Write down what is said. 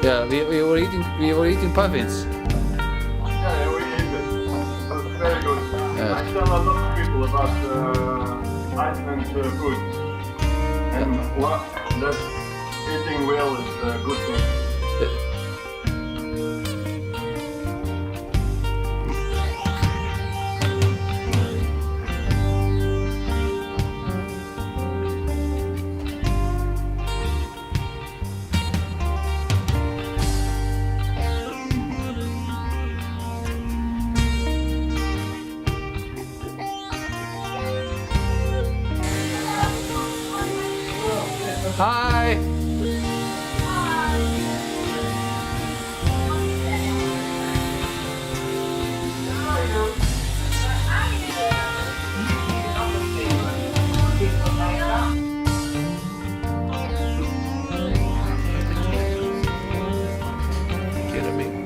Yeah, we were eating puffins. Yeah, we ate it. It was very good. Yeah. I tell a lot of people about Iceland food. And what that eating well is a good thing. Hi. Kidding me.